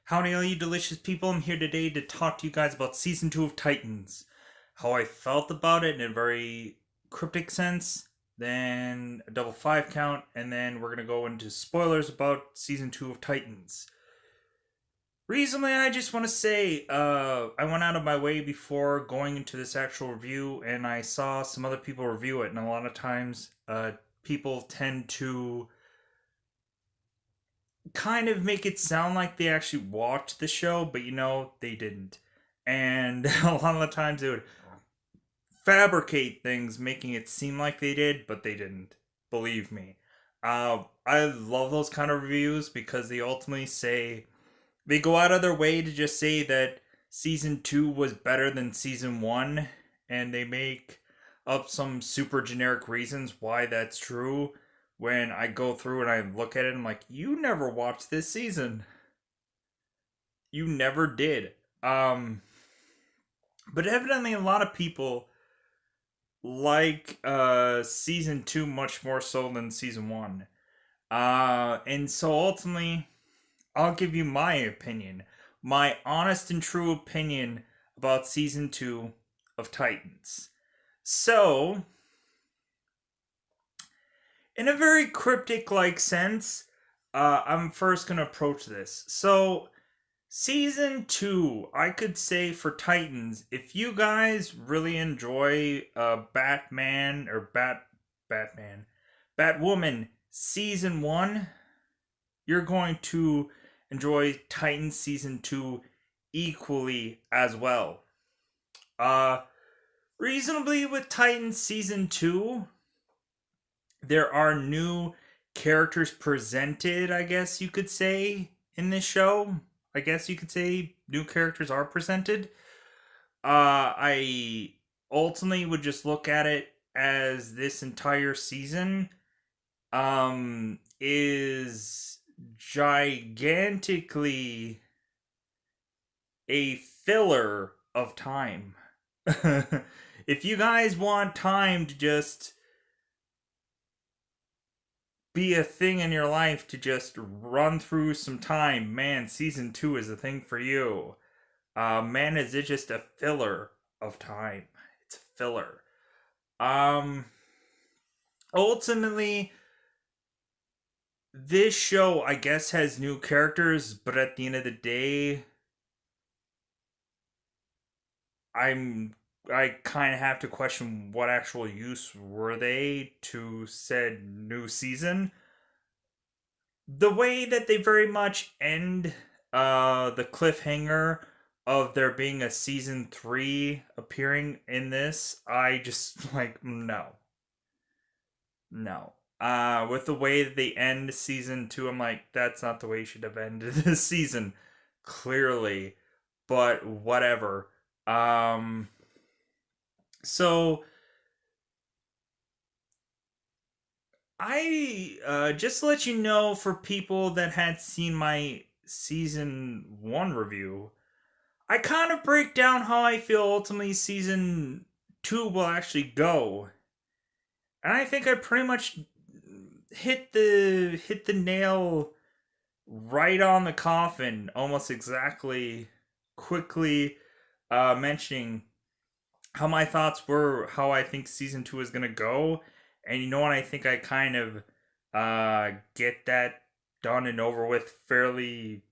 Howdy, all you delicious people. I'm here today to talk to you guys about season 2 of Titans. How I felt about it in a very cryptic sense, then a double five count, and then we're going to go into spoilers about season 2 of Titans. Recently, I just want to say, I went out of my way before going into this actual review, and I saw some other people review it, and a lot of times, people tend to kind of make it sound like they actually watched the show, but they didn't. And a lot of the times they would fabricate things, making it seem like they did, but they didn't. Believe me. I love those kind of reviews because they ultimately say, they go out of their way to just say that season 2 was better than season 1, and they make up some super generic reasons why that's true. When I go through and I look at it, I'm like, you never watched this season. You never did. Um, but evidently, a lot of people like season 2 much more so than season 1. And so ultimately, I'll give you my opinion, my honest and true opinion about season 2 of Titans. So, in a very cryptic like sense, I'm first gonna approach this. So, season 2, I could say for Titans, if you guys really enjoy Batman or Batman, Batwoman season 1, you're going to enjoy Titans season 2 equally as well. Uh Reasonably with Titans season 2, there are new characters presented, I guess you could say, in this show. I guess you could say new characters are presented. I ultimately would just look at it as this entire season is gigantically a filler of time. If you guys want time to just be a thing in your life to just run through some time, man, season 2 is a thing for you. Man, is it just a filler of time? It's a filler. Um, Ultimately, this show, I guess, has new characters, but at the end of the day, I'm I kind of have to question what actual use were they to said new season. The way that they very much end the cliffhanger of there being a season 3 appearing in this, I just like no. No. With the way that they end season 2, I'm like that's not the way you should have ended this season, clearly. But whatever. Um so I just to let you know, for people that had seen my season 1 review, I kind of break down how I feel ultimately season 2 will actually go. And I think I pretty much hit the nail right on the coffin, almost exactly, quickly mentioning how my thoughts were, how I think season 2 is going to go. And you know what? I think I kind of get that done and over with fairly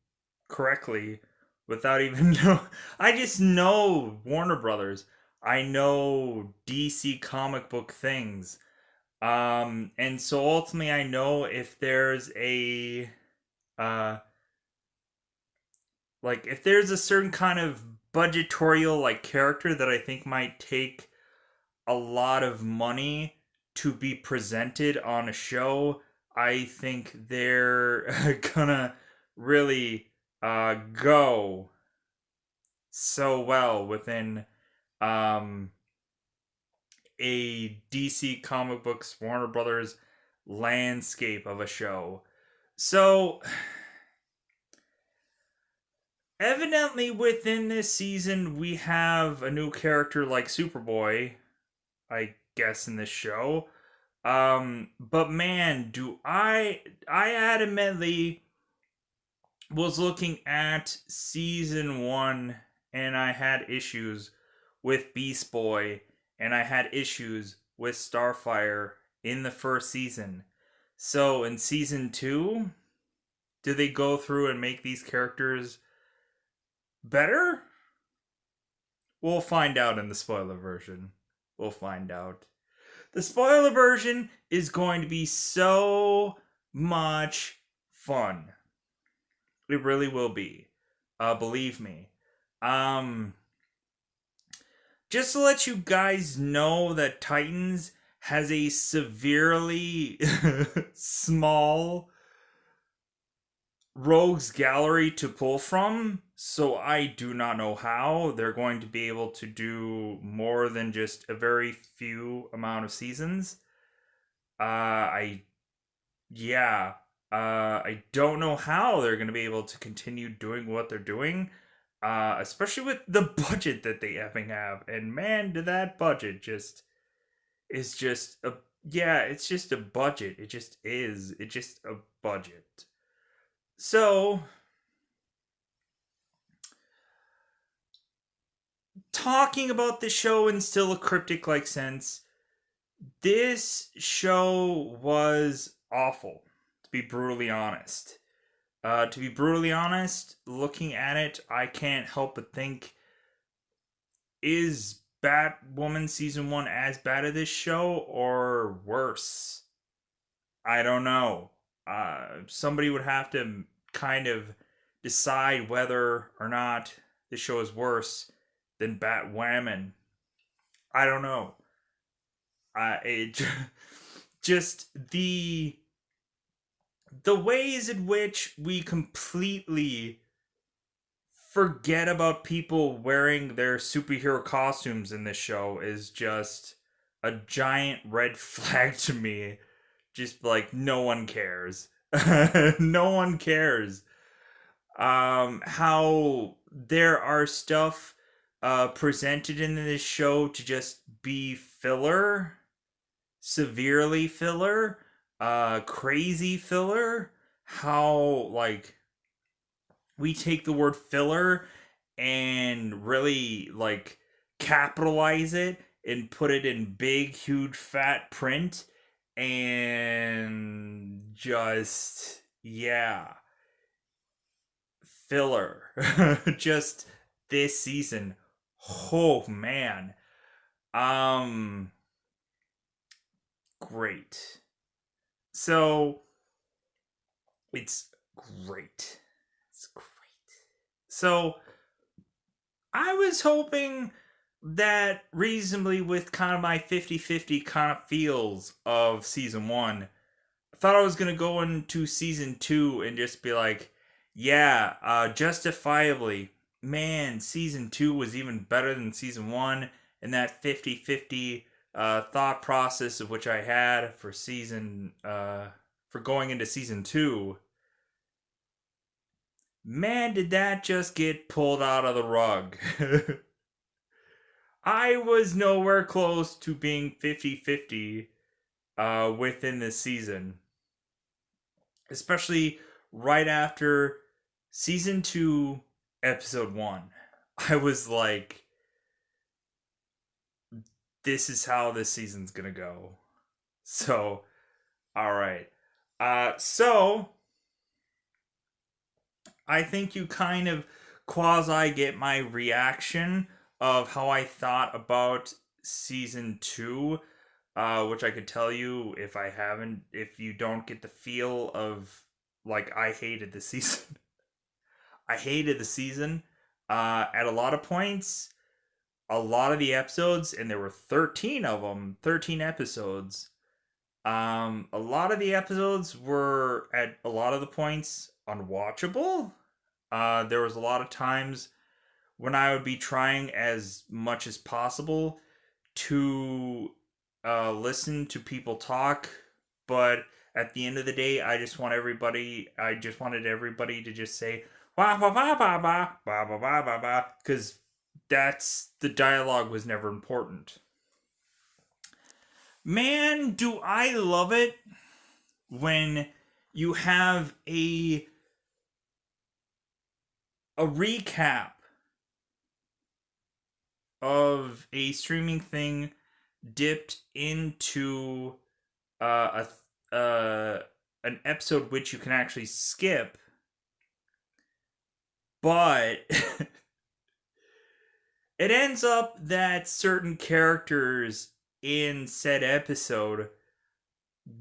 correctly without even know. I just know Warner Brothers. I know DC comic book things. And so ultimately I know if there's a uh if there's a certain kind of budgetorial like character that I think might take a lot of money to be presented on a show, I think they're gonna really go so well within um, a DC comic books Warner Brothers landscape of a show. So evidently within this season we have a new character like Superboy, I guess, in this show. But man, do I adamantly was looking at season 1 and I had issues with Beast Boy and I had issues with Starfire in the first season. So in season 2, do they go through and make these characters better? We'll find out in the spoiler version. We'll find out. The spoiler version is going to be so much fun. It really will be. Believe me. Um, just to let you guys know that Titans has a severely small rogues gallery to pull from, so I do not know how they're going to be able to do more than just a very few amount of seasons. I yeah, I don't know how they're going to be able to continue doing what they're doing, especially with the budget that they effing have. And man, did that budget just is just a yeah, it's just a budget. It just is. It's just a budget. So, talking about the show in still a cryptic like sense, this show was awful, to be brutally honest. To be brutally honest, looking at it, I can't help but think, is Batwoman season 1 as bad as this show or worse? I don't know. Somebody would have to kind of decide whether or not the show is worse than Batwoman. I don't know. It just the ways in which we completely forget about people wearing their superhero costumes in this show is just a giant red flag to me. Just like no one cares. No one cares. How there are stuff presented in this show to just be filler, severely filler, crazy filler. How like we take the word filler and really like capitalize it and put it in big huge fat print and just yeah, filler. Just this season, oh man, um great. So it's great. It's great. So I was hoping that reasonably with kind of my 50-50 kind of feels of season 1, I thought I was going to go into season 2 and just be like, yeah, justifiably, man, season 2 was even better than season 1, and that 50-50 thought process of which I had for for going into season 2, man, did that just get pulled out of the rug. I was nowhere close to being 50-50 within this season, especially right after season 2, episode 1. I was like, this is how this season's gonna go. So, alright. So, I think you kind of quasi get my reaction of how I thought about season 2, which I could tell you if you don't get the feel of like I hated the season. I hated the season at a lot of points. A lot of the episodes, and there were 13 of them, 13 episodes. A lot of the episodes were at a lot of the points unwatchable. There was a lot of times when I would be trying as much as possible to listen to people talk, but at the end of the day, I just wanted everybody to just say ba ba ba ba ba ba ba ba ba ba, because that's the dialogue was never important. Man, do I love it when you have a a recap of a streaming thing dipped into an episode which you can actually skip, but it ends up that certain characters in said episode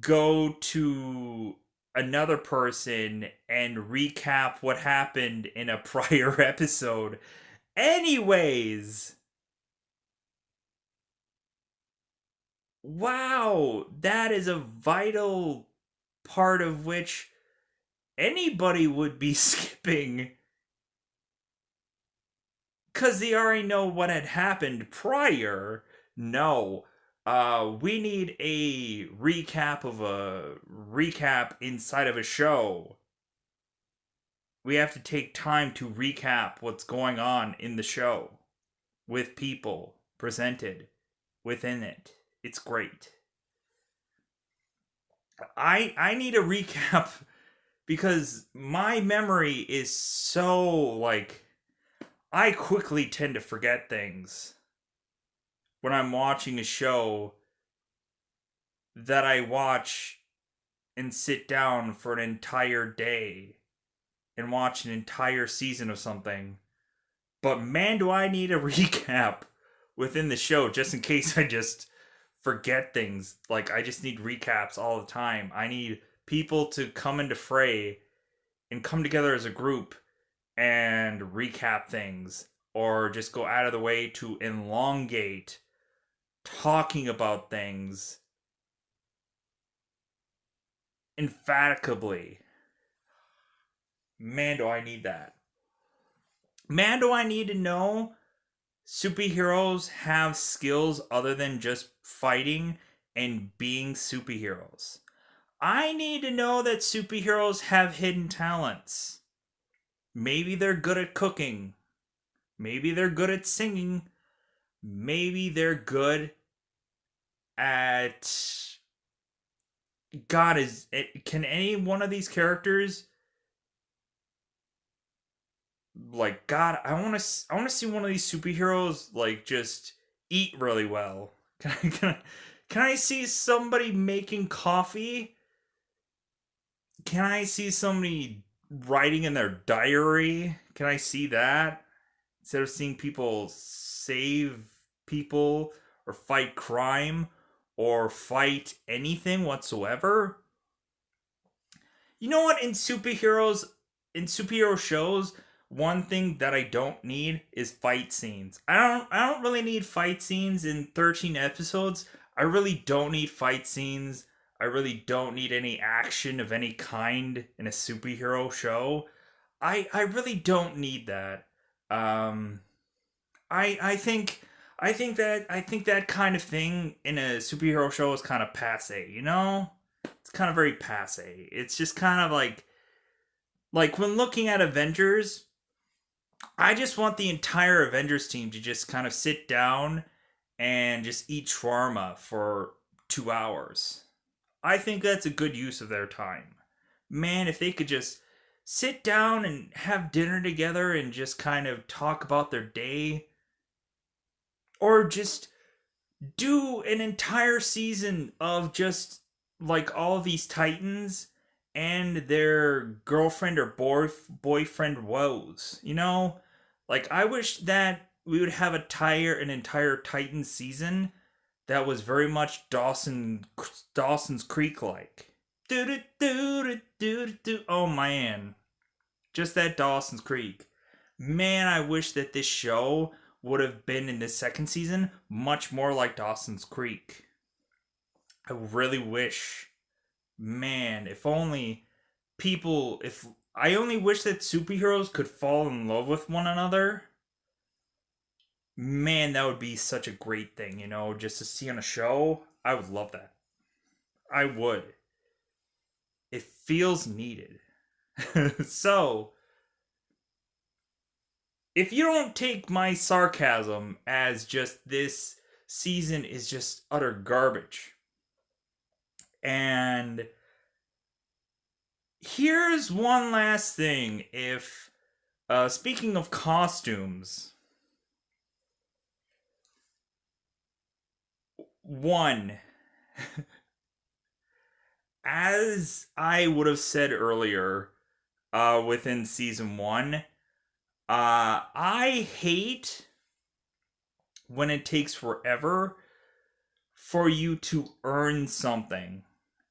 go to another person and recap what happened in a prior episode. Anyways, wow, that is a vital part of which anybody would be skipping because they already know what had happened prior. No. We need a recap of a recap inside of a show. We have to take time to recap what's going on in the show with people presented within it. It's great. I need a recap because my memory is so like I quickly tend to forget things when I'm watching a show that I watch and sit down for an entire day and watch an entire season of something. But man, do I need a recap within the show just in case I just forget things. Like, I just need recaps all the time. I need people to come into fray and come together as a group and recap things or just go out of the way to elongate talking about things emphatically. Man, do I need that. Man, do I need to know superheroes have skills other than just fighting and being superheroes. I need to know that superheroes have hidden talents. Maybe they're good at cooking. Maybe they're good at singing. Maybe they're good at God is it, can any one of these characters like God I want to see one of these superheroes like just eat really well. Can I see somebody making coffee? Can I see somebody writing in their diary? Can I see that? Instead of seeing people save people or fight crime or fight anything whatsoever. You know what? In superhero shows, one thing that I don't need is fight scenes. I don't really need fight scenes in 13 episodes. I really don't need fight scenes. I really don't need any action of any kind in a superhero show. I really don't need that. Um I think I think that kind of thing in a superhero show is kind of passe, you know? It's kind of very passe. It's just kind of like when looking at Avengers, I just want the entire Avengers team to just kind of sit down and just eat shawarma for 2 hours. I think that's a good use of their time. Man, if they could just sit down and have dinner together and just kind of talk about their day, or just do an entire season of just like all these Titans and their girlfriend or boyfriend woes. You know, like I wish that we would have an entire Titan season that was very much Dawson's Creek like. Do do do do do do. Oh man, just that Dawson's Creek. Man, I wish that this show would have been in this second season much more like Dawson's Creek. I really wish. Man, if only if I only wish that superheroes could fall in love with one another. Man, that would be such a great thing, you know, just to see on a show. I would love that. I would. It feels needed. So, if you don't take my sarcasm as just this season is just utter garbage, and here's one last thing if Speaking of costumes, one, as I would have said earlier, within season one, I hate when it takes forever for you to earn something.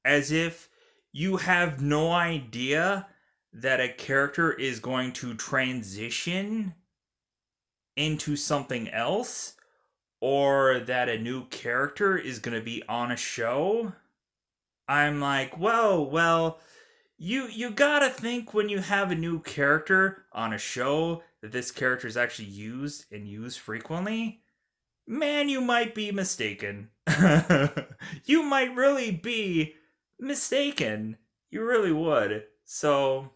As if you have no idea that a character is going to transition into something else, or that a new character is going to be on a show. I'm like, whoa, well, you gotta think when you have a new character on a show that this character is actually used and used frequently. Man, you might be mistaken. You might really be mistaken. You really would. So,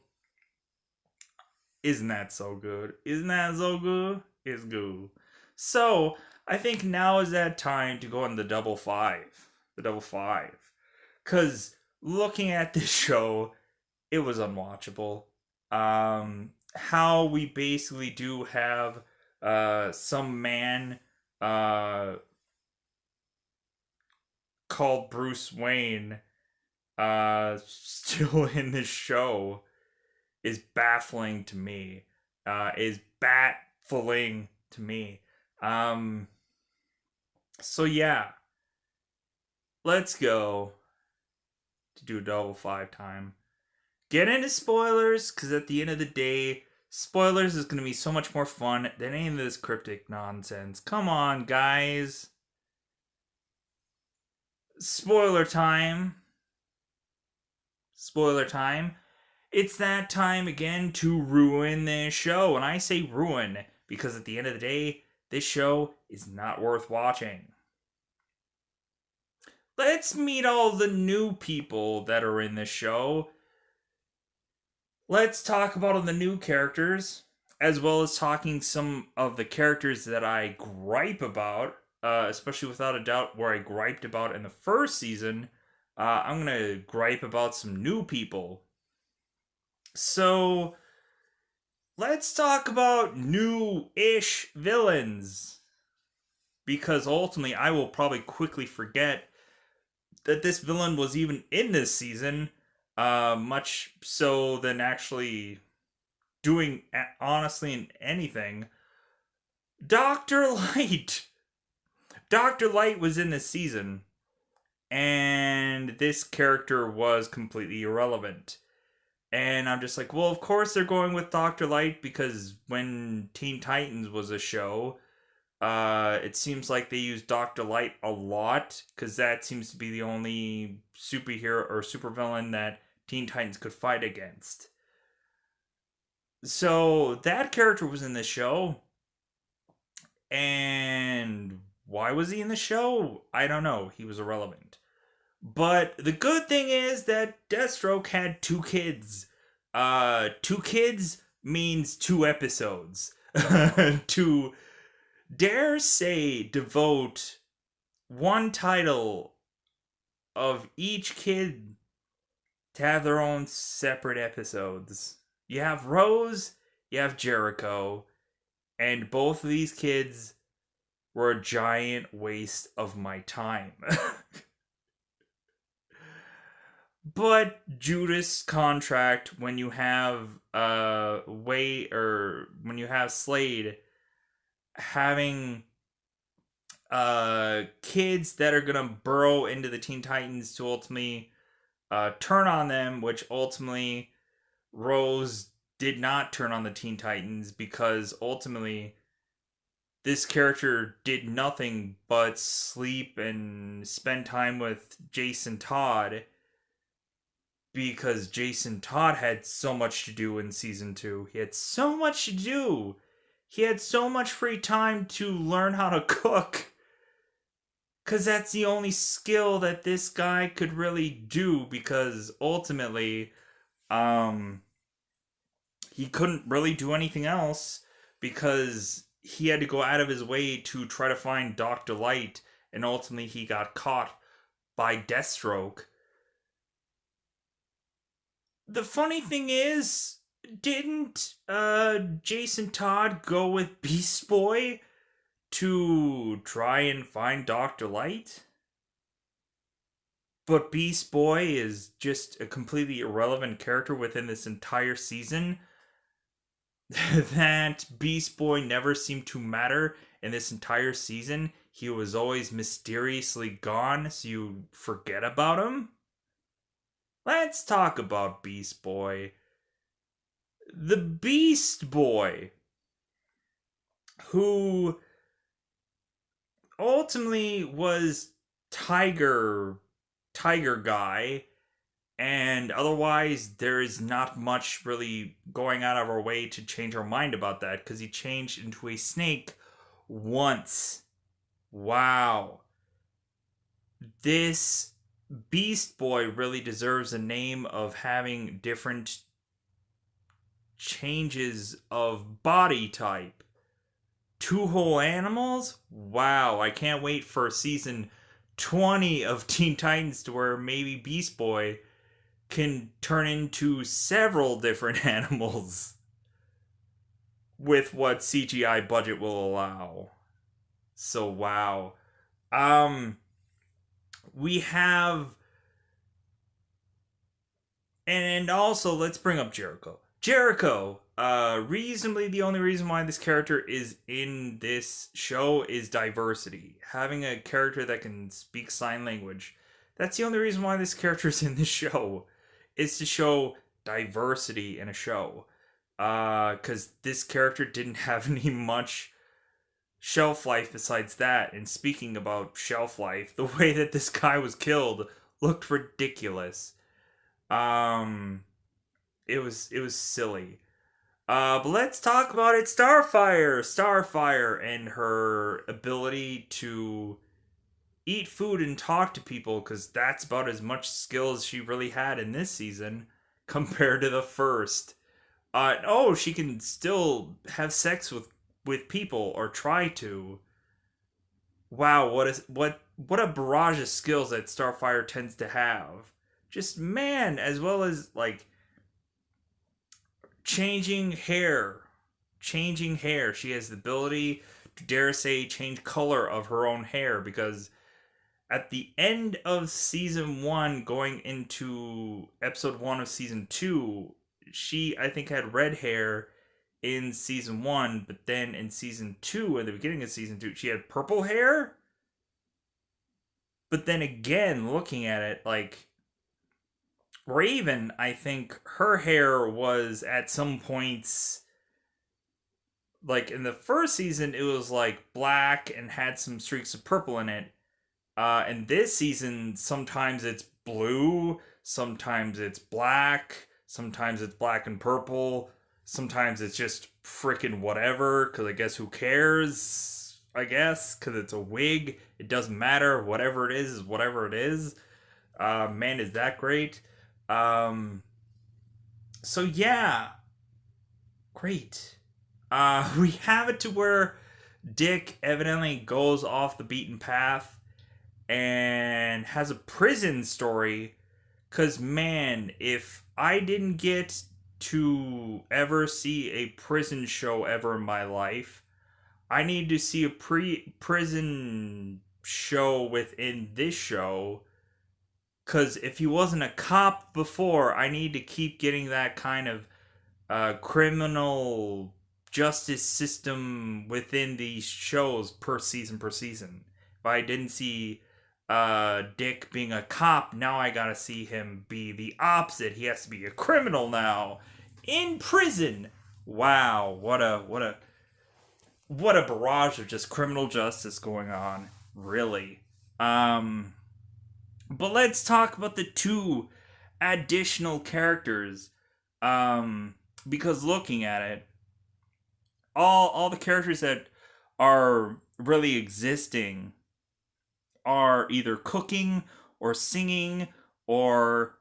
isn't that so good? Isn't that so good? It's good. So, I think now is that time to go on the double five. The double five. Because looking at this show, it was unwatchable. How we basically do have some man uh, called Bruce Wayne still in this show is baffling to me. Is baffling to me. Um, so yeah, let's go to do a double five time. Get into spoilers, because at the end of the day, spoilers is going to be so much more fun than any of this cryptic nonsense. Come on, guys. Spoiler time. Spoiler time. It's that time again to ruin this show. And I say ruin because at the end of the day, this show is not worth watching. Let's meet all the new people that are in this show. Let's talk about all the new characters, as well as talking some of the characters that I gripe about, especially without a doubt where I griped about in the first season. I'm going to gripe about some new people. So, let's talk about new-ish villains. Because ultimately, I will probably quickly forget that this villain was even in this season, much so than actually doing honestly anything. Dr. Light. Dr. Light was in this season, and this character was completely irrelevant. And I'm just like, well, of course they're going with Dr. Light because when Teen Titans was a show, it seems like they use Dr. Light a lot because that seems to be the only superhero or supervillain that Teen Titans could fight against. So that character was in the show, and why was he in the show? I don't know. He was irrelevant. But the good thing is that Deathstroke had two kids. Two kids means two episodes. To dare say devote one title of each kid to have their own separate episodes. You have Rose, you have Jericho, and both of these kids were a giant waste of my time. But Judas Contract, when you have when you have Slade having kids that are gonna burrow into the Teen Titans to ultimately turn on them, which ultimately Rose did not turn on the Teen Titans because ultimately this character did nothing but sleep and spend time with Jason Todd because Jason Todd had so much to do in season 2. He had so much to do. He had so much free time to learn how to cook. Because that's the only skill that this guy could really do because ultimately he couldn't really do anything else because he had to go out of his way to try to find Dr. Light, and ultimately he got caught by Deathstroke. The funny thing is, Didn't Jason Todd go with Beast Boy to try and find Dr. Light? But Beast Boy is just a completely irrelevant character within this entire season. That Beast Boy never seemed to matter in this entire season. He was always mysteriously gone, so you forget about him. Let's talk about Beast Boy. The Beast Boy, who ultimately was Tiger Guy, and otherwise there is not much really going out of our way to change our mind about that because he changed into a snake once. Wow. This Beast Boy really deserves a name of having different changes of body type. Two whole animals? Wow, I can't wait for season 20 of Teen Titans to where maybe Beast Boy can turn into several different animals with what CGI budget will allow. So wow. Um we have and also let's bring up Jericho. Jericho, reasonably the only reason why this character is in this show is diversity. Having a character that can speak sign language. That's the only reason why this character is in this show. Is to show diversity in a show. Cause this character didn't have any much shelf life besides that. And speaking about shelf life, the way that this guy was killed looked ridiculous. Um it was silly. But let's talk about it. Starfire, and her ability to eat food and talk to people, because that's about as much skill as she really had in this season compared to the first. Oh, she can still have sex with people or try to. Wow, what a barrage of skills that Starfire tends to have. Just man, as well as like changing hair. Changing hair. She has the ability to, dare say, change color of her own hair because at the end of season 1 going into episode 1 of season 2, she I think had red hair in season 1, but then in season 2, at the beginning of season 2, she had purple hair. But then again, looking at it, like Raven, I think her hair was at some points, like in the first season it was like black and had some streaks of purple in it. And this season sometimes it's blue, sometimes it's black and purple, sometimes it's just freaking whatever, because I guess who cares, I guess, because it's a wig, it doesn't matter, whatever it is whatever it is. Man, is that great. um so yeah, great. We have it to where Dick evidently goes off the beaten path and has a prison story. Because, man, if I didn't get to ever see a prison show ever in my life, I need to see a prison show within this show. Because if he wasn't a cop before, I need to keep getting that kind of criminal justice system within these shows per season. If I didn't see Dick being a cop, now I gotta see him be the opposite. He has to be a criminal now in prison. Wow, what a barrage of just criminal justice going on, really. Um, but let's talk about the two additional characters. Um, because looking at it, all the characters that are really existing are either cooking or singing or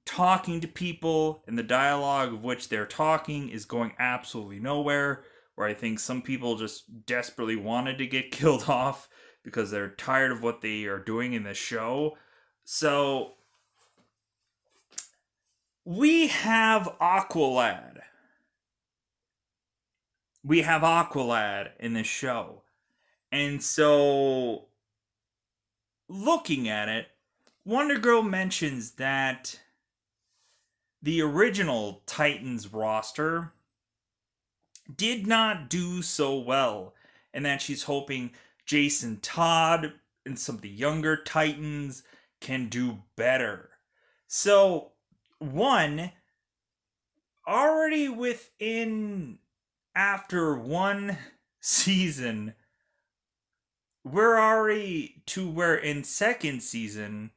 talking to people, and the dialogue of which they're talking is going absolutely nowhere. Where I think some people just desperately wanted to get killed off because they're tired of what they are doing in the show. So we have Aqualad. we have Aqualad in this show. And so, looking at it, Wonder Girl mentions that the original Titans roster did not do so well, and that she's hoping Jason Todd and some of the younger Titans can do better. So, one, already within after one season, we're already to where in second season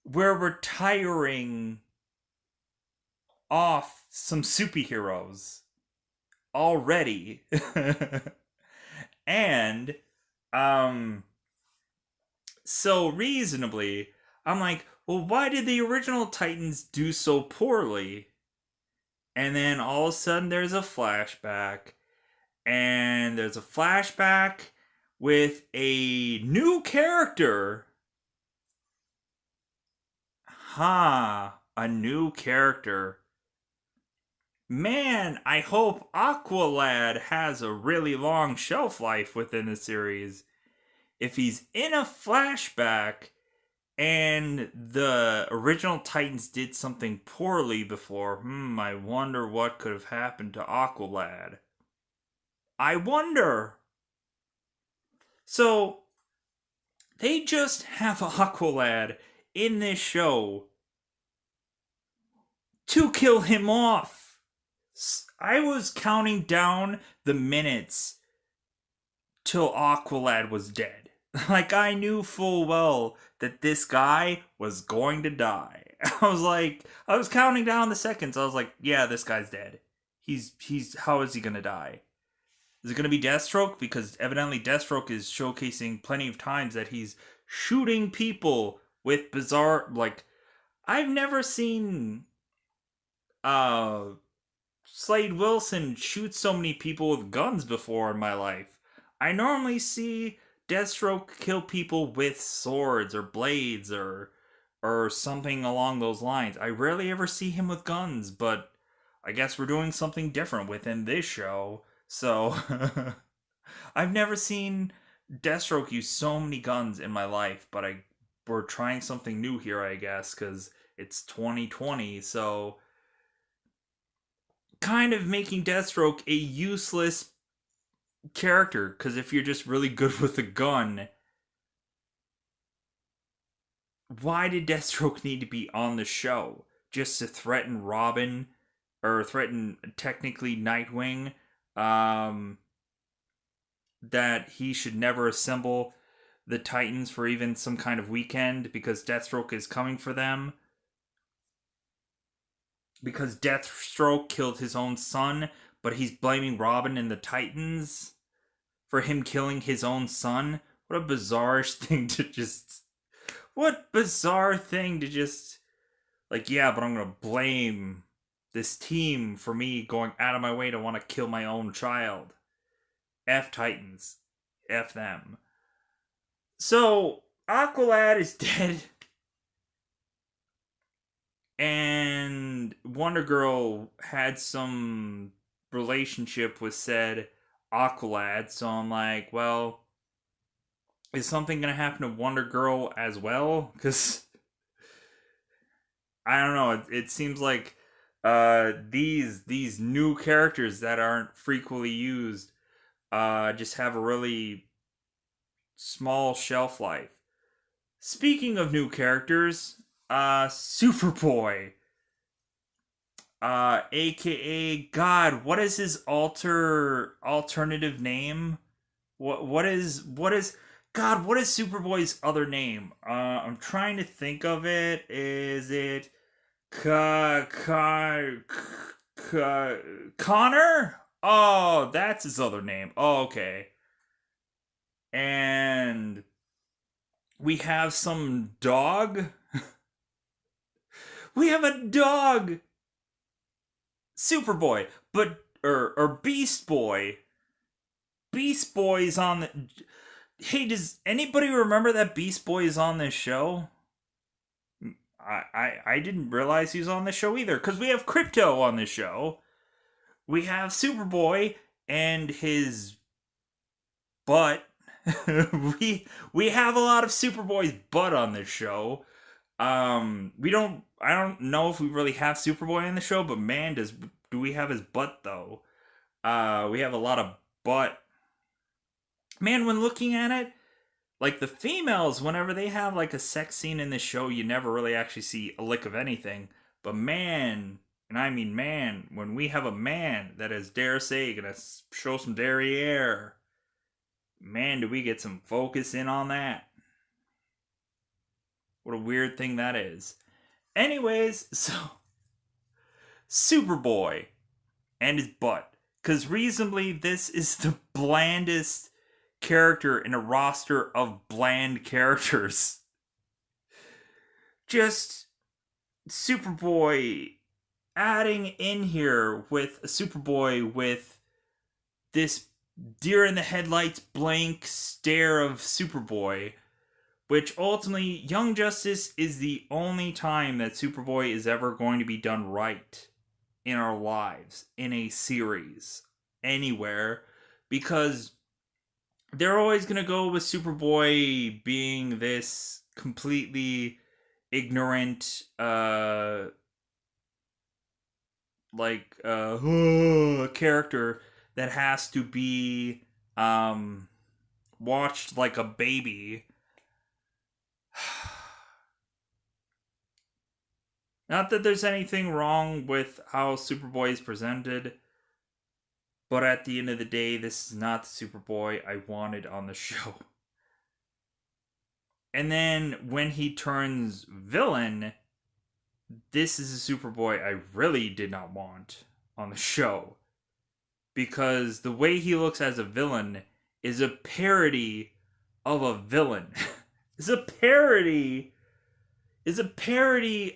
we're retiring off some superheroes already. And so reasonably, I'm like, well, why did the original Titans do so poorly? And then all of a sudden there's a flashback, and there's a flashback with a new character. A new character. Man, I hope Aqualad has a really long shelf life within the series. If he's in a flashback and the original Titans did something poorly before, I wonder what could have happened to Aqualad. I wonder. So, they just have Aqualad in this show to kill him off. I was counting down the minutes till Aqualad was dead. Like, I knew full well that this guy was going to die. I was counting down the seconds. I was like, yeah, this guy's dead. How is he gonna die? Is it gonna be Deathstroke? Because evidently Deathstroke is showcasing plenty of times that he's shooting people with bizarre, like, I've never seen Slade Wilson shoot so many people with guns before in my life. I normally see Deathstroke kill people with swords or blades or something along those lines. I rarely ever see him with guns, but I guess we're doing something different within this show. So I've never seen Deathstroke use so many guns in my life, but we're trying something new here, I guess, because it's 2020. So kind of making Deathstroke a useless character, because if you're just really good with a gun, why did Deathstroke need to be on the show? Just to threaten Robin, or threaten technically Nightwing, that he should never assemble the Titans for even some kind of weekend because Deathstroke is coming for them? Because Deathstroke killed his own son, but he's blaming Robin and the Titans for him killing his own son? What a bizarre thing to just. What bizarre thing to just. Like, yeah, but I'm gonna blame this team for me going out of my way to want to kill my own child. F Titans. F them. So, Aqualad is dead. And Wonder Girl had some relationship with said Aqualad, so I'm like, well, is something gonna happen to Wonder Girl as well? Because I don't know. It seems like these new characters that aren't frequently used just have a really small shelf life. Speaking of new characters, Superboy, aka God, what is his alternative name? What is God? What is Superboy's other name? I'm trying to think of it. Is it Connor? Oh, that's his other name. Oh, okay. And we have some dog. We have a dog. Superboy, but or Beast Boy. Beast Boy's on the. Hey, does anybody remember that Beast Boy is on this show? I didn't realize he was on this show either, because we have Crypto on this show. We have Superboy, and his butt. we have a lot of Superboy's butt on this show. We don't. I don't know if we really have Superboy in the show, but man, do we have his butt though? We have a lot of butt. Man, when looking at it, like the females, whenever they have like a sex scene in the show, you never really actually see a lick of anything. But man, and I mean man, when we have a man that is, dare say, gonna show some derriere, man, do we get some focus in on that. What a weird thing that is. Anyways, so Superboy and his butt. Because reasonably, this is the blandest character in a roster of bland characters. Just Superboy adding in here with a Superboy with this deer in the headlights blank stare of Superboy, which ultimately, Young Justice is the only time that Superboy is ever going to be done right in our lives, in a series, anywhere, because they're always going to go with Superboy being this completely ignorant, character that has to be watched like a baby. Not that there's anything wrong with how Superboy is presented, but at the end of the day, this is not the Superboy I wanted on the show. And then when he turns villain, this is a Superboy I really did not want on the show. Because the way he looks as a villain is a parody of a villain. It's a parody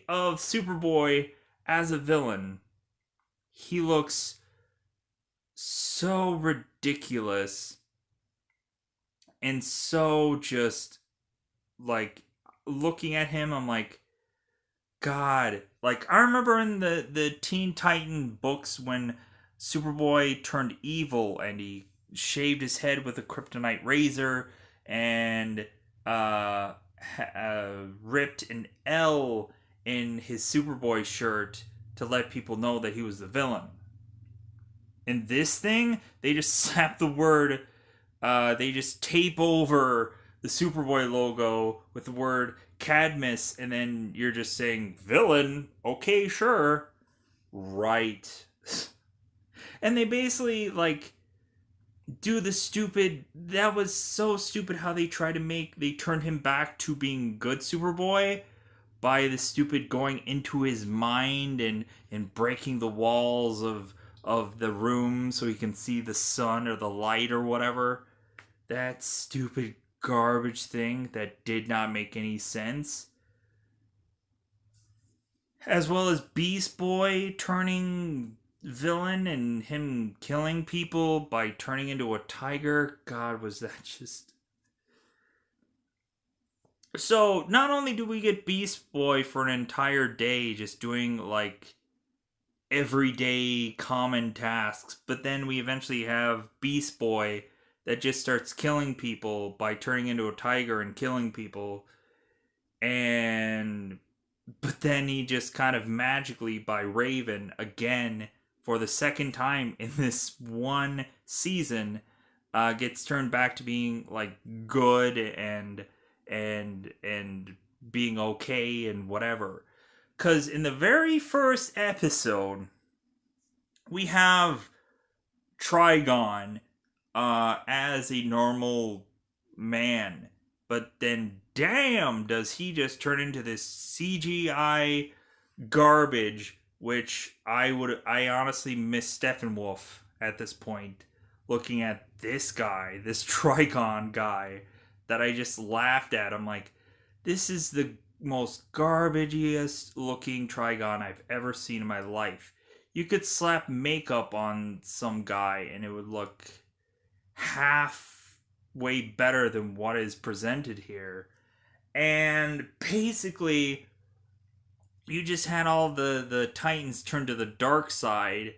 of Superboy as a villain. He looks so ridiculous and so just like looking at him, I'm like, God. Like, I remember in the Teen Titan books when Superboy turned evil and he shaved his head with a kryptonite razor and ripped an L in his Superboy shirt to let people know that he was the villain. In this thing, they just slap the word, they just tape over the Superboy logo with the word Cadmus, and then you're just saying, villain? Okay, sure. Right. And they basically, like, do the stupid, that was so stupid how they turned him back to being good Superboy by the stupid going into his mind and breaking the walls of the room so he can see the sun or the light or whatever. That stupid garbage thing that did not make any sense. As well as Beast Boy turning villain and him killing people by turning into a tiger. God, was that just... So, not only do we get Beast Boy for an entire day just doing, like, everyday common tasks, but then we eventually have Beast Boy that just starts killing people by turning into a tiger and killing people. But then he just kind of magically, by Raven, again, for the second time in this one season, gets turned back to being, like, good and being okay and whatever. Because in the very first episode, we have Trigon as a normal man. But then, damn, does he just turn into this CGI garbage, which I honestly miss Steppenwolf at this point. Looking at this guy, this Trigon guy, that I just laughed at. I'm like, this is the most garbagiest looking Trigon I've ever seen in my life. You could slap makeup on some guy and it would look halfway better than what is presented here. And basically, you just had all the Titans turn to the dark side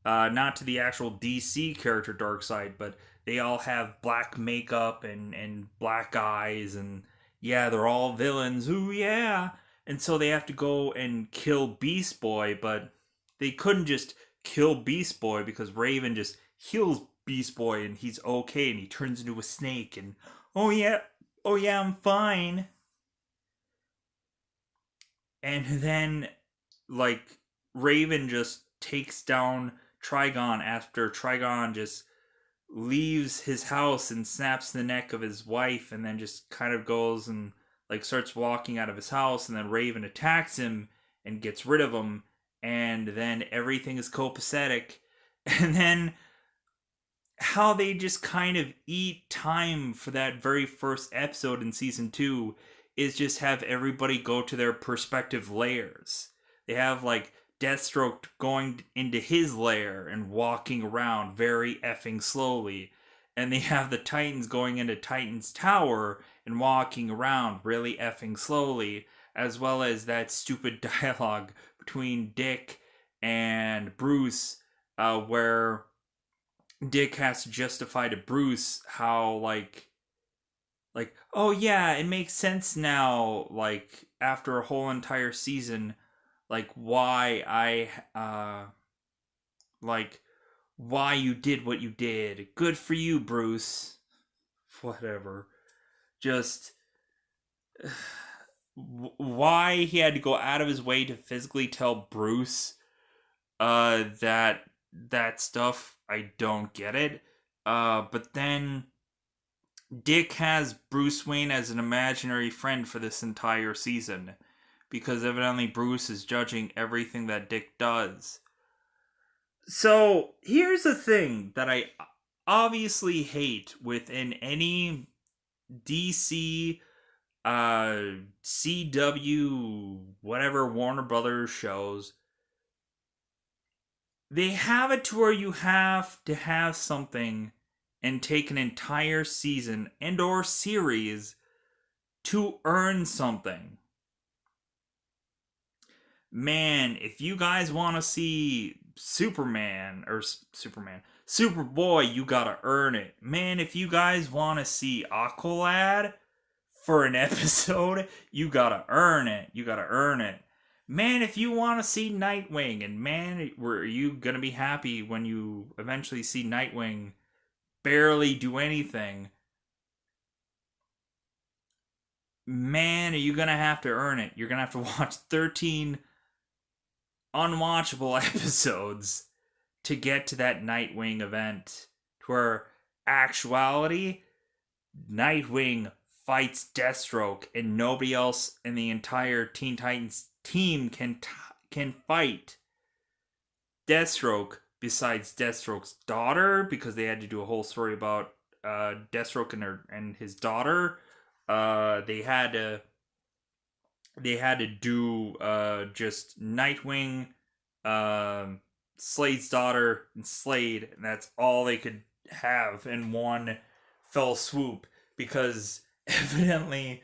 Not to the actual DC character Darkseid, but they all have black makeup and black eyes, and yeah, they're all villains. Ooh, yeah. And so they have to go and kill Beast Boy, but they couldn't just kill Beast Boy because Raven just heals Beast Boy and he's okay and he turns into a snake and oh yeah, I'm fine. And then, like, Raven just takes down Trigon after Trigon just leaves his house and snaps the neck of his wife and then just kind of goes and like starts walking out of his house, and then Raven attacks him and gets rid of him, and then everything is copacetic. And then how they just kind of eat time for that very first episode in season 2 is just have everybody go to their perspective layers. They have like Deathstroke going into his lair and walking around very effing slowly. And they have the Titans going into Titan's tower and walking around really effing slowly, as well as that stupid dialogue between Dick and Bruce, where Dick has to justify to Bruce how like oh yeah, it makes sense now, like after a whole entire season, like why I like why you did what you did. Good for you, Bruce. Whatever. Just why he had to go out of his way to physically tell Bruce that stuff, I don't get it. But then Dick has Bruce Wayne as an imaginary friend for this entire season because evidently Bruce is judging everything that Dick does. So here's the thing that I obviously hate within any DC, CW, whatever Warner Brothers shows. They have it to where you have to have something and take an entire season and or series to earn something. Man, if you guys want to see Superboy, you gotta earn it. Man, if you guys want to see Aqualad for an episode, you gotta earn it. You gotta earn it. Man, if you want to see Nightwing, and man, were you gonna be happy when you eventually see Nightwing barely do anything? Man, are you gonna have to earn it? You're gonna have to watch 13 unwatchable episodes to get to that Nightwing event. To where actuality, Nightwing fights Deathstroke, and nobody else in the entire Teen Titans team can fight Deathstroke besides Deathstroke's daughter, because they had to do a whole story about Deathstroke and his daughter. They had to do just Nightwing, Slade's daughter, and Slade, and that's all they could have in one fell swoop, because evidently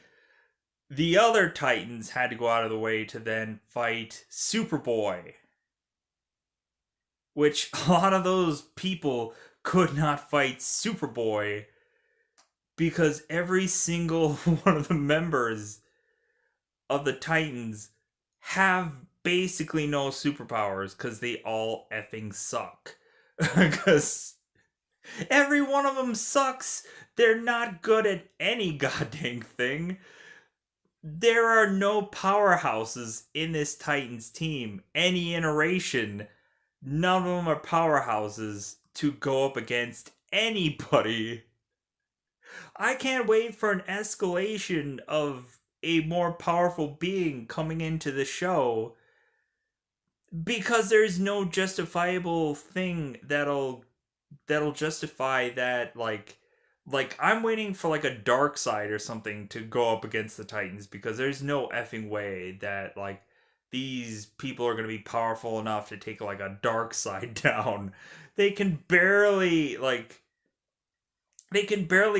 the other Titans had to go out of the way to then fight Superboy, which a lot of those people could not fight Superboy because every single one of the members of the Titans have basically no superpowers because they all effing suck. Because every one of them sucks. They're not good at any goddamn thing. There are no powerhouses in this Titans team. Any iteration, none of them are powerhouses to go up against anybody. I can't wait for an escalation of a more powerful being coming into the show, because there's no justifiable thing that'll justify that. Like I'm waiting for like a Darkseid or something to go up against the Titans, because there's no effing way that like these people are going to be powerful enough to take like a Darkseid down. They can barely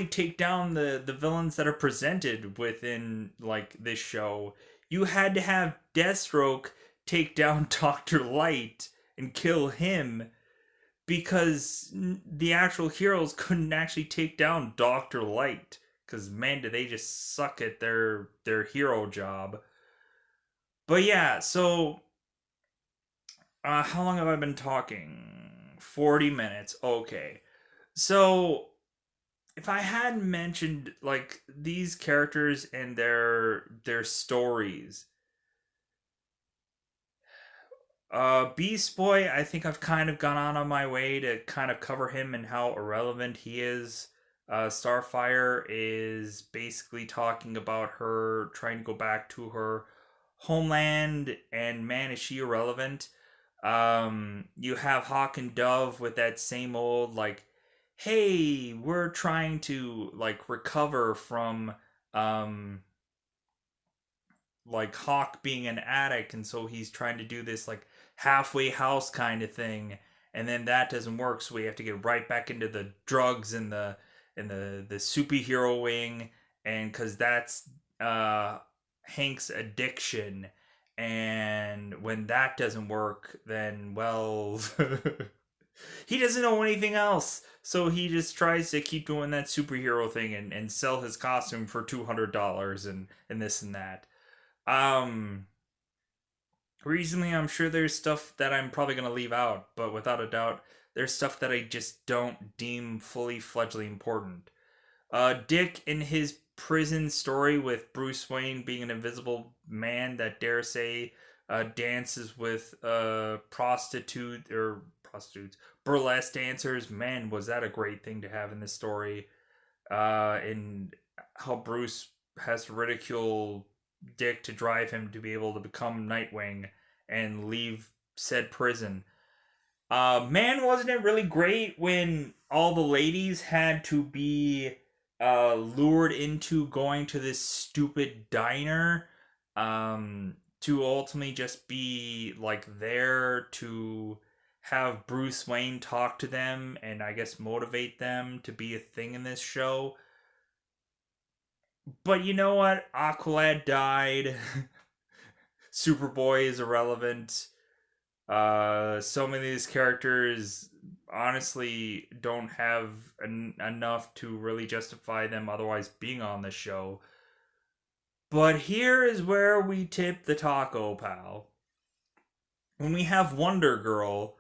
take down the villains that are presented within like this show. You had to have Deathstroke take down Dr. Light and kill him because the actual heroes couldn't actually take down Dr. Light, because man, do they just suck at their hero job. But yeah, so how long have I been talking? 40 minutes. Okay. So if I hadn't mentioned like these characters and their stories, Beast Boy, I think I've kind of gone on my way to kind of cover him and how irrelevant he is. Starfire is basically talking about her trying to go back to her homeland, and man, is she irrelevant. You have Hawk and Dove with that same old like, hey, we're trying to like recover from um like Hawk being an addict, and so he's trying to do this like halfway house kind of thing, and then that doesn't work, so we have to get right back into the drugs and the superhero wing, and because that's uh Hank's addiction, and when that doesn't work, then well, he doesn't know anything else. So he just tries to keep doing that superhero thing and sell his costume for $200 and this and that. Um, Recently, I'm sure there's stuff that I'm probably gonna leave out, but without a doubt, there's stuff that I just don't deem fully fledgedly important. Dick in his prison story with Bruce Wayne being an invisible man that dare say dances with prostitutes, burlesque dancers. Man, was that a great thing to have in this story? And how Bruce has to ridicule Dick to drive him to be able to become Nightwing and leave said prison. Man, wasn't it really great when all the ladies had to be lured into going to this stupid diner to ultimately just be like there to have Bruce Wayne talk to them and I guess motivate them to be a thing in this show. But you know what? Aqualad died. Superboy is irrelevant. So many of these characters honestly don't have enough to really justify them otherwise being on the show. But here is where we tip the taco, pal. When we have Wonder Girl,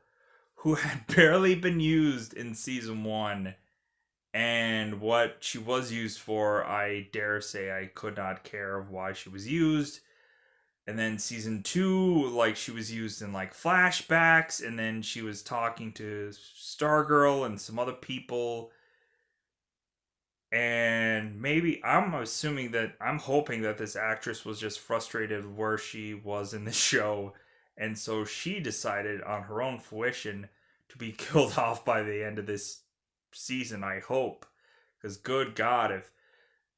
who had barely been used in season one, and what she was used for, I dare say I could not care of why she was used. And then season two, like she was used in like flashbacks, and then she was talking to Stargirl and some other people. And maybe I'm hoping that this actress was just frustrated where she was in the show, and so she decided on her own fruition to be killed off by the end of this season. I hope, because good God,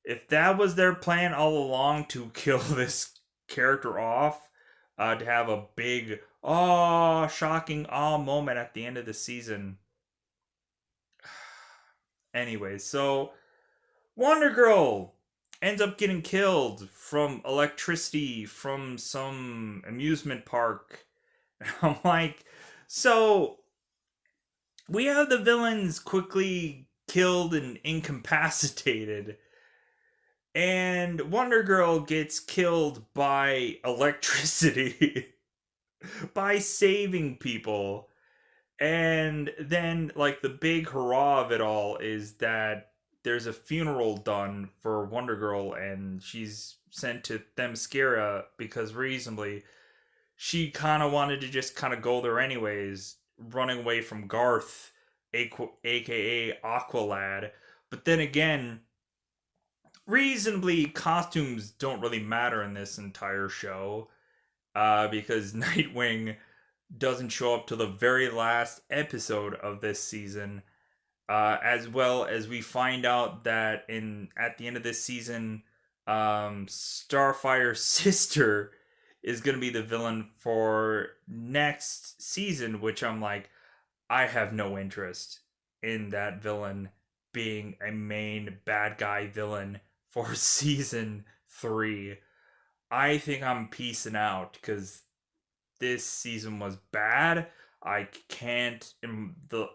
if that was their plan all along to kill this character off, to have a big shocking moment at the end of the season. Anyways, so Wonder Girl ends up getting killed from electricity from some amusement park. I'm like, so we have the villains quickly killed and incapacitated, and Wonder Girl gets killed by electricity by saving people. And then, like, the big hurrah of it all is that there's a funeral done for Wonder Girl, and she's sent to Themyscira because reasonably she kind of wanted to just kind of go there anyways, running away from Garth, aka Aqualad. But then again, reasonably, costumes don't really matter in this entire show, because Nightwing doesn't show up to the very last episode of this season, as well as we find out that in at the end of this season, Starfire's sister is going to be the villain for next season, which I'm like, I have no interest in that villain being a main bad guy villain for season 3. I think I'm peacing out because this season was bad. I can't,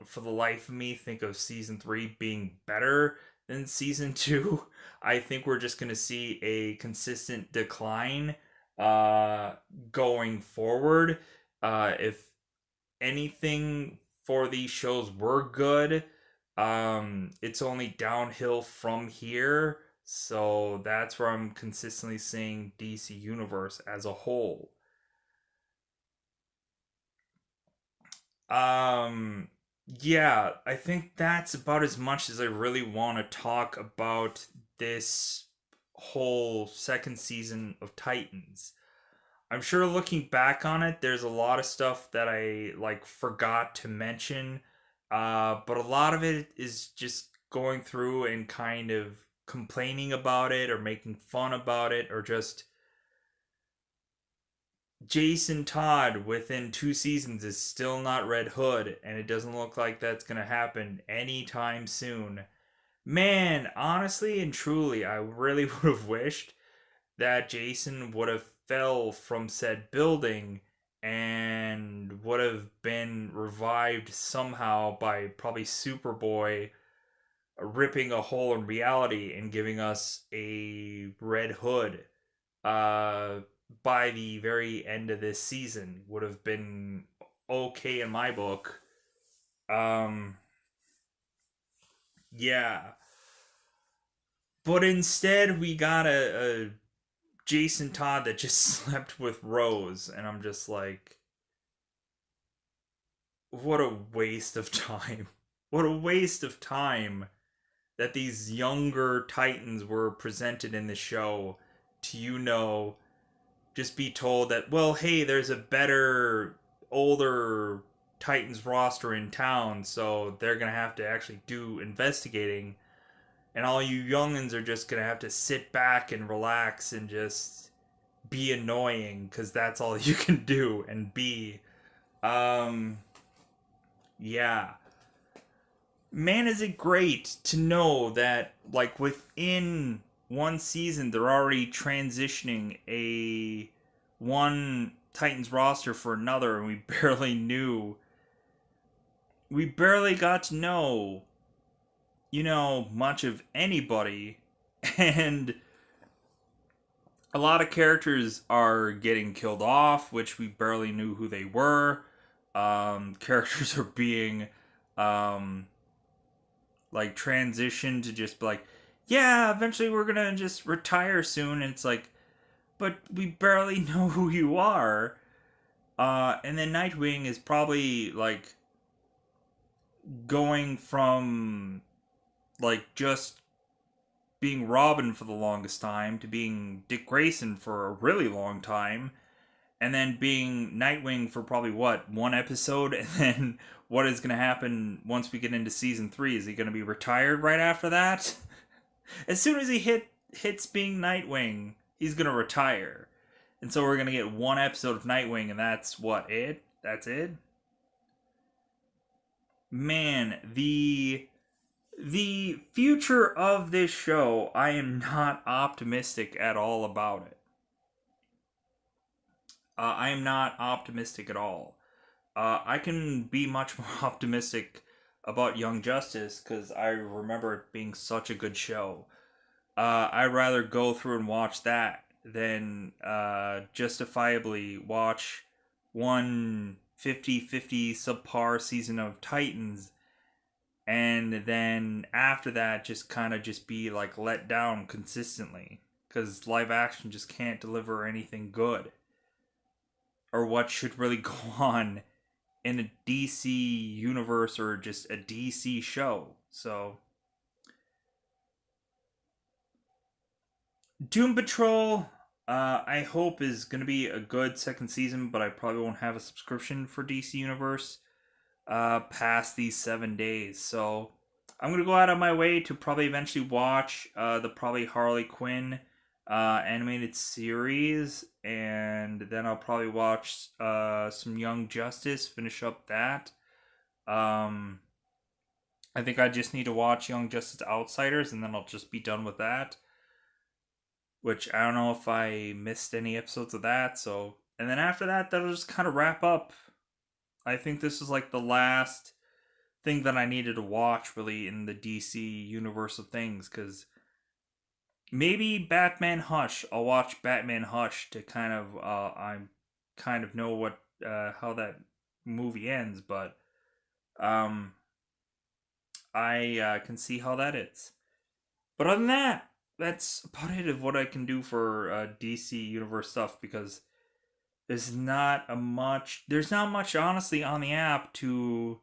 for the life of me, think of season 3 being better than season 2. I think we're just gonna see a consistent decline uh, going forward. If anything for these shows were good, it's only downhill from here. So that's where I'm consistently seeing DC Universe as a whole. Um, yeah, I think that's about as much as I really want to talk about this whole second season of Titans. I'm sure looking back on it, there's a lot of stuff that I like forgot to mention. But a lot of it is just going through and kind of complaining about it or making fun about it or just Jason Todd within 2 seasons is still not Red Hood, and it doesn't look like that's gonna happen anytime soon. Man, honestly and truly, I really would have wished that Jason would have fell from said building and would have been revived somehow by probably Superboy ripping a hole in reality and giving us a Red Hood uh, by the very end of this season would have been okay in my book. Um, yeah, but instead we got a Jason Todd that just slept with Rose, and I'm just like, what a waste of time. What a waste of time that these younger Titans were presented in the show to, just be told that, well, hey, there's a better, older Titans roster in town, so they're gonna have to actually do investigating, and all you youngins are just gonna have to sit back and relax and just be annoying because that's all you can do and be. Um, yeah. Man, is it great to know that, like, within one season, they're already transitioning a one Titans roster for another, and we barely knew. We barely got to know, much of anybody, and a lot of characters are getting killed off, which we barely knew who they were. Characters are being um, like transitioned to just be like, yeah, eventually we're gonna just retire soon. And it's like, but we barely know who you are. And then Nightwing is probably like going from like just being Robin for the longest time to being Dick Grayson for a really long time, and then being Nightwing for probably what, one episode, and then what is going to happen once we get into season 3? Is he going to be retired right after that? As soon as he hits being Nightwing, he's going to retire. And so we're going to get one episode of Nightwing, and that's what, it? That's it? Man, the future of this show, I am not optimistic at all about it. I am not optimistic at all. I can be much more optimistic about Young Justice because I remember it being such a good show. I'd rather go through and watch that than justifiably watch one 50-50 subpar season of Titans and then after that just kind of just be like let down consistently because live action just can't deliver anything good or what should really go on in a DC universe or just a DC show. So Doom Patrol, I hope is going to be a good second season, but I probably won't have a subscription for DC Universe past these 7 days. So I'm going to go out of my way to probably eventually watch the probably Harley Quinn animated series, and then I'll probably watch some Young Justice, finish up that. Um, I think I just need to watch Young Justice Outsiders, and then I'll just be done with that. Which I don't know if I missed any episodes of that. So, and then after that, that'll just kind of wrap up I think this is like the last thing that I needed to watch really in the DC universe of things, because maybe Batman Hush. I'll watch Batman Hush to kind of I kind of know what how that movie ends, but um I can see how that is. But other than that, that's about it of what I can do for DC Universe stuff, because there's not much honestly on the app to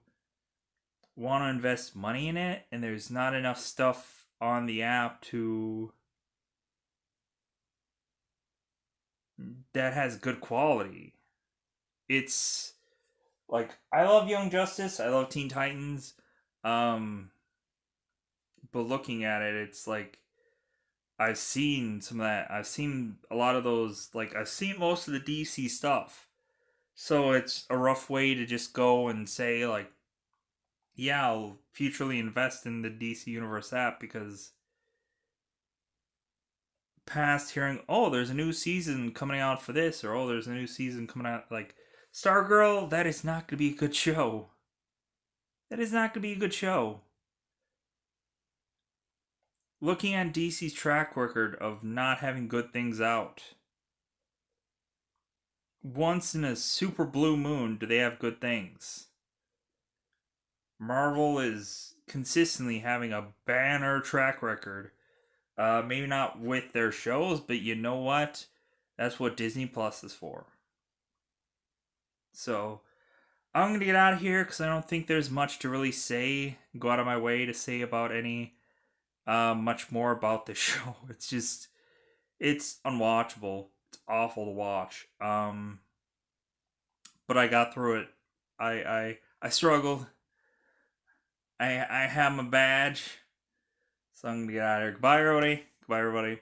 want to invest money in it, and there's not enough stuff on the app to that has good quality. It's like I love Young Justice, I love Teen Titans, um, but looking at it, it's like I've seen some of that. I've seen a lot of those. Like I've seen most of the DC stuff, so it's a rough way to just go and say like, yeah, I'll futurely invest in the DC Universe app, because past hearing, oh, there's a new season coming out for this, or oh, there's a new season coming out like Stargirl. That is not going to be a good show. That is not going to be a good show. Looking at DC's track record of not having good things out, once in a super blue moon do they have good things. Marvel is consistently having a banner track record. Maybe not with their shows, but you know what? That's what Disney Plus is for. So I'm gonna get out of here because I don't think there's much to really say. Go out of my way to say about any much more about this show. It's unwatchable. It's awful to watch. But I got through it. I struggled. I have my badge, so I'm gonna get out of here. Goodbye, everybody. Goodbye, everybody.